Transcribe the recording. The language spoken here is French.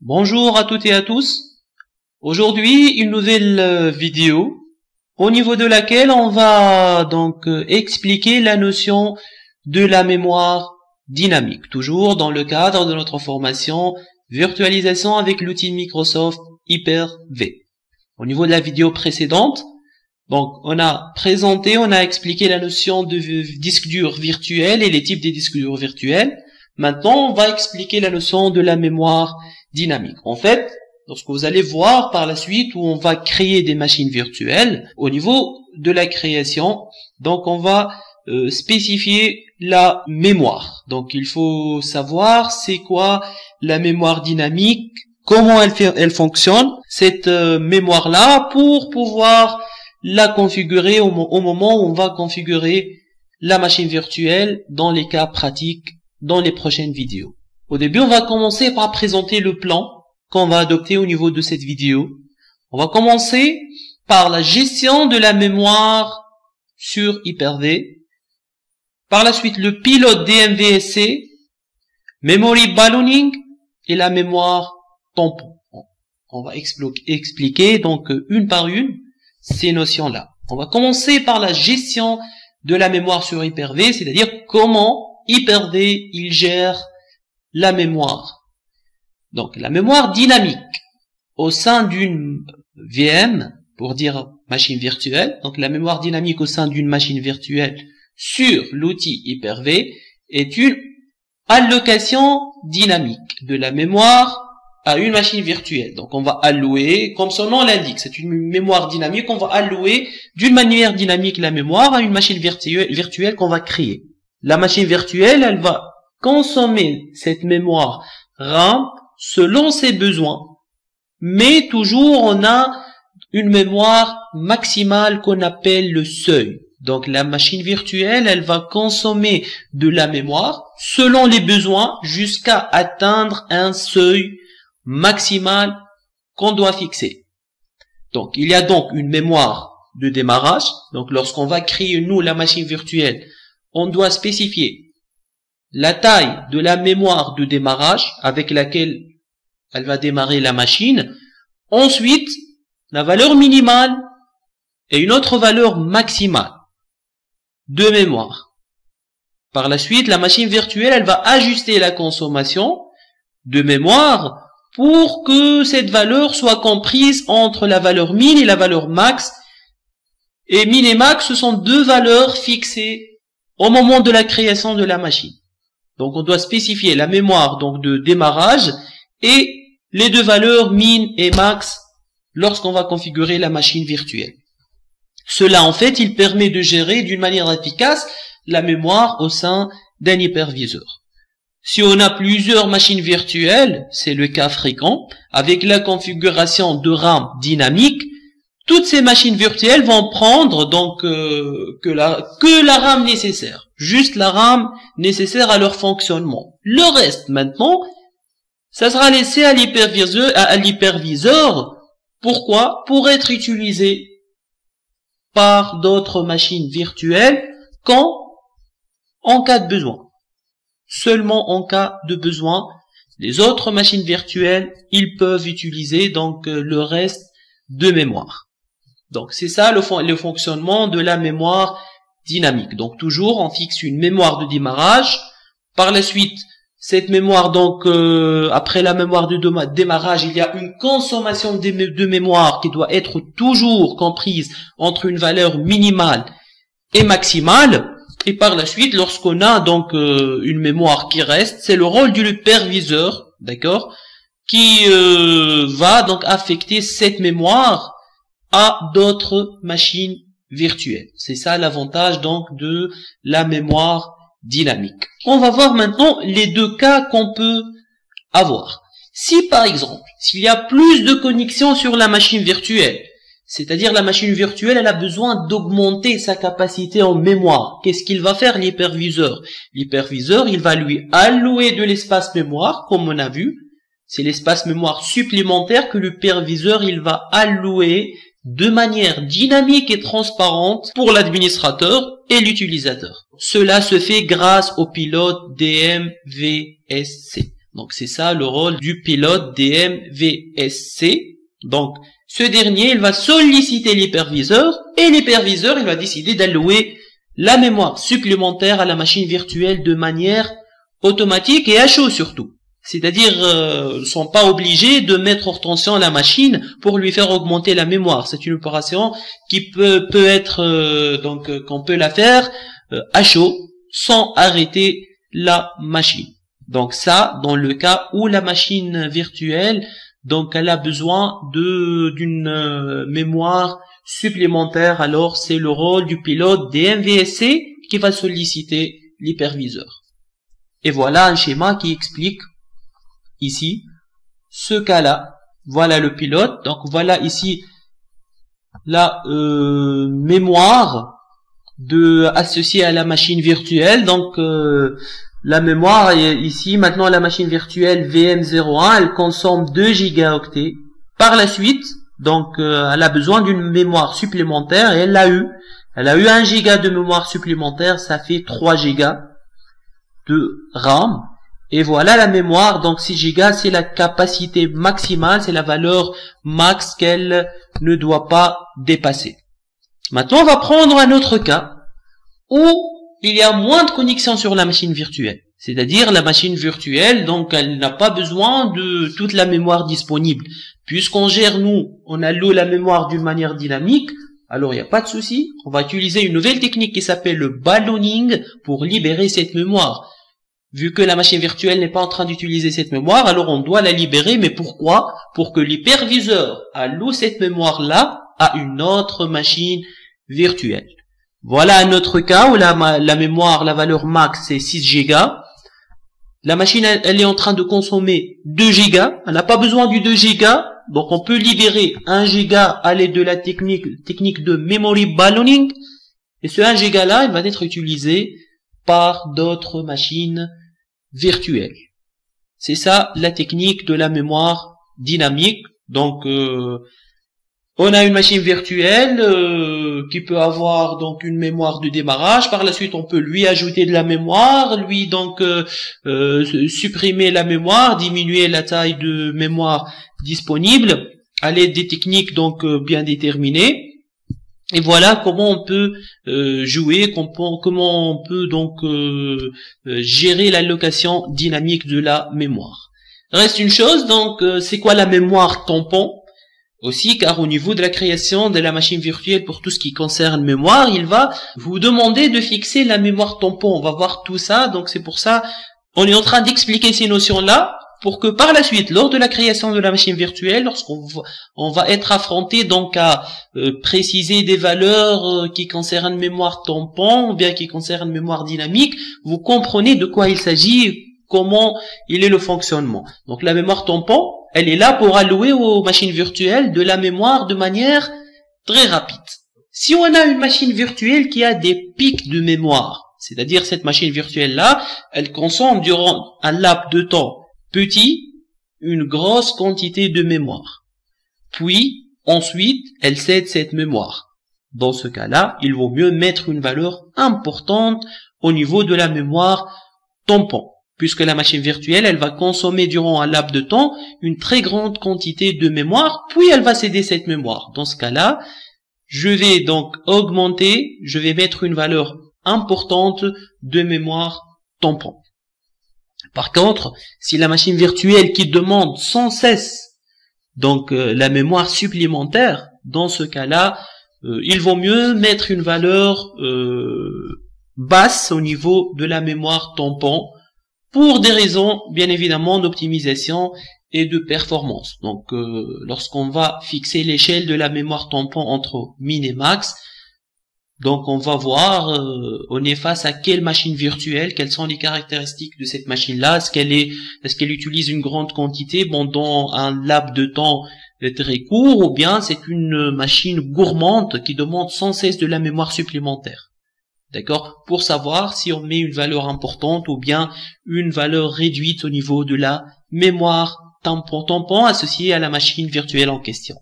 Bonjour à toutes et à tous. Aujourd'hui, une nouvelle vidéo au niveau de laquelle on va donc expliquer la notion de la mémoire dynamique, toujours dans le cadre de notre formation virtualisation avec l'outil Microsoft Hyper-V. Au niveau de la vidéo précédente, donc on a expliqué la notion de disque dur virtuel et les types des disques durs virtuels. Maintenant, on va expliquer la notion de la mémoire dynamique. En fait, lorsque vous allez voir par la suite où on va créer des machines virtuelles, au niveau de la création, donc on va spécifier la mémoire. Donc il faut savoir c'est quoi la mémoire dynamique, comment elle fonctionne, cette mémoire-là, pour pouvoir la configurer au moment où on va configurer la machine virtuelle dans les cas pratiques dans les prochaines vidéos. Au début, on va commencer par présenter le plan qu'on va adopter au niveau de cette vidéo. On va commencer par la gestion de la mémoire sur Hyper-V. Par la suite, le pilote DMVSC, memory ballooning et la mémoire tampon. On va expliquer donc une par une ces notions-là. On va commencer par la gestion de la mémoire sur Hyper-V, c'est-à-dire comment Hyper-V il gère la mémoire. Donc la mémoire dynamique au sein d'une VM, pour dire machine virtuelle, donc la mémoire dynamique au sein d'une machine virtuelle sur l'outil Hyper-V est une allocation dynamique de la mémoire à une machine virtuelle. Donc on va allouer, comme son nom l'indique, c'est une mémoire dynamique, on va allouer d'une manière dynamique la mémoire à une machine virtuelle qu'on va créer. La machine virtuelle, elle va consommer cette mémoire RAM selon ses besoins, mais toujours on a une mémoire maximale qu'on appelle le seuil. Donc la machine virtuelle, elle va consommer de la mémoire selon les besoins jusqu'à atteindre un seuil maximal qu'on doit fixer. Donc il y a donc une mémoire de démarrage. Donc lorsqu'on va créer nous la machine virtuelle, on doit spécifier la taille de la mémoire de démarrage avec laquelle elle va démarrer la machine. Ensuite, la valeur minimale et une autre valeur maximale de mémoire. Par la suite, la machine virtuelle, elle va ajuster la consommation de mémoire pour que cette valeur soit comprise entre la valeur min et la valeur max. Et min et max, ce sont deux valeurs fixées au moment de la création de la machine. Donc on doit spécifier la mémoire donc de démarrage et les deux valeurs min et max lorsqu'on va configurer la machine virtuelle. Cela en fait, il permet de gérer d'une manière efficace la mémoire au sein d'un hyperviseur. Si on a plusieurs machines virtuelles, c'est le cas fréquent, avec la configuration de RAM dynamique, toutes ces machines virtuelles vont prendre donc que la RAM nécessaire, juste la RAM nécessaire à leur fonctionnement. Le reste maintenant, ça sera laissé à l'hyperviseur. Pourquoi? Pour être utilisé par d'autres machines virtuelles en cas de besoin. Seulement en cas de besoin, les autres machines virtuelles, ils peuvent utiliser donc le reste de mémoire. Donc c'est ça le fonctionnement de la mémoire dynamique. Donc toujours on fixe une mémoire de démarrage. Par la suite, cette mémoire donc après la mémoire de démarrage, il y a une consommation de mémoire qui doit être toujours comprise entre une valeur minimale et maximale. Et par la suite, lorsqu'on a donc une mémoire qui reste, c'est le rôle du hyperviseur, d'accord, qui va donc affecter cette mémoire à d'autres machines virtuelles. C'est ça l'avantage donc de la mémoire dynamique. On va voir maintenant les deux cas qu'on peut avoir. Si par exemple, s'il y a plus de connexions sur la machine virtuelle, c'est-à-dire la machine virtuelle, elle a besoin d'augmenter sa capacité en mémoire. Qu'est-ce qu'il va faire l'hyperviseur? L'hyperviseur, il va lui allouer de l'espace mémoire, comme on a vu. C'est l'espace mémoire supplémentaire que l'hyperviseur, il va allouer de manière dynamique et transparente pour l'administrateur et l'utilisateur. Cela se fait grâce au pilote DMVSC. Donc c'est ça le rôle du pilote DMVSC. Donc ce dernier, il va solliciter l'hyperviseur et l'hyperviseur, il va décider d'allouer la mémoire supplémentaire à la machine virtuelle de manière automatique et à chaud surtout. C'est-à-dire, ils ne sont pas obligés de mettre hors tension la machine pour lui faire augmenter la mémoire. C'est une opération qui peut être, qu'on peut la faire à chaud sans arrêter la machine. Donc ça, dans le cas où la machine virtuelle, donc elle a besoin d'une mémoire supplémentaire, alors c'est le rôle du pilote DMVSC qui va solliciter l'hyperviseur. Et voilà un schéma qui explique ici ce cas-là. Voilà le pilote. Donc voilà ici la mémoire associée à la machine virtuelle. Donc la mémoire est ici. Maintenant la machine virtuelle VM01, elle consomme 2 gigaoctets. Par la suite, donc elle a besoin d'une mémoire supplémentaire et elle l'a eu. Elle a eu 1 giga de mémoire supplémentaire, ça fait 3 gigas de RAM. Et voilà la mémoire, donc 6 gigas, c'est la capacité maximale, c'est la valeur max qu'elle ne doit pas dépasser. Maintenant, on va prendre un autre cas où il y a moins de connexion sur la machine virtuelle. C'est-à-dire la machine virtuelle, donc elle n'a pas besoin de toute la mémoire disponible. Puisqu'on gère, nous, on alloue la mémoire d'une manière dynamique, alors il n'y a pas de souci. On va utiliser une nouvelle technique qui s'appelle le ballooning pour libérer cette mémoire. Vu que la machine virtuelle n'est pas en train d'utiliser cette mémoire, alors on doit la libérer. Mais pourquoi? Pour que l'hyperviseur alloue cette mémoire-là à une autre machine virtuelle. Voilà un autre cas où la mémoire, la valeur max, c'est 6 gigas. La machine, elle est en train de consommer 2 gigas. Elle n'a pas besoin du 2 gigas. Donc on peut libérer 1 giga à l'aide de la technique de memory ballooning. Et ce 1 giga là, il va être utilisé par d'autres machines virtuelles. C'est ça la technique de la mémoire dynamique. Donc on a une machine virtuelle qui peut avoir donc une mémoire de démarrage. Par la suite, on peut lui ajouter de la mémoire, lui donc supprimer la mémoire, diminuer la taille de mémoire disponible à l'aide des techniques donc bien déterminées. Et voilà comment on peut jouer, comment on peut donc gérer l'allocation dynamique de la mémoire. Reste une chose, donc c'est quoi la mémoire tampon? Aussi, car au niveau de la création de la machine virtuelle pour tout ce qui concerne mémoire, il va vous demander de fixer la mémoire tampon. On va voir tout ça, donc c'est pour ça on est en train d'expliquer ces notions-là, pour que par la suite, lors de la création de la machine virtuelle, lorsqu'on va être affronté donc à préciser des valeurs qui concernent mémoire tampon, ou bien qui concernent mémoire dynamique, vous comprenez de quoi il s'agit, comment il est le fonctionnement. Donc la mémoire tampon, elle est là pour allouer aux machines virtuelles de la mémoire de manière très rapide. Si on a une machine virtuelle qui a des pics de mémoire, c'est-à-dire cette machine virtuelle-là, elle consomme durant un laps de temps petit une grosse quantité de mémoire. Puis, ensuite, elle cède cette mémoire. Dans ce cas-là, il vaut mieux mettre une valeur importante au niveau de la mémoire tampon, puisque la machine virtuelle, elle va consommer durant un laps de temps une très grande quantité de mémoire, puis elle va céder cette mémoire. Dans ce cas-là, je vais donc augmenter, je vais mettre une valeur importante de mémoire tampon. Par contre, si la machine virtuelle qui demande sans cesse donc la mémoire supplémentaire, dans ce cas-là, il vaut mieux mettre une valeur basse au niveau de la mémoire tampon, pour des raisons bien évidemment d'optimisation et de performance. Donc lorsqu'on va fixer l'échelle de la mémoire tampon entre min et max, donc on va voir, on est face à quelle machine virtuelle, quelles sont les caractéristiques de cette machine-là, est-ce qu'elle utilise une grande quantité pendant un laps de temps très court, ou bien c'est une machine gourmande qui demande sans cesse de la mémoire supplémentaire. D'accord? Pour savoir si on met une valeur importante ou bien une valeur réduite au niveau de la mémoire tampon associée à la machine virtuelle en question.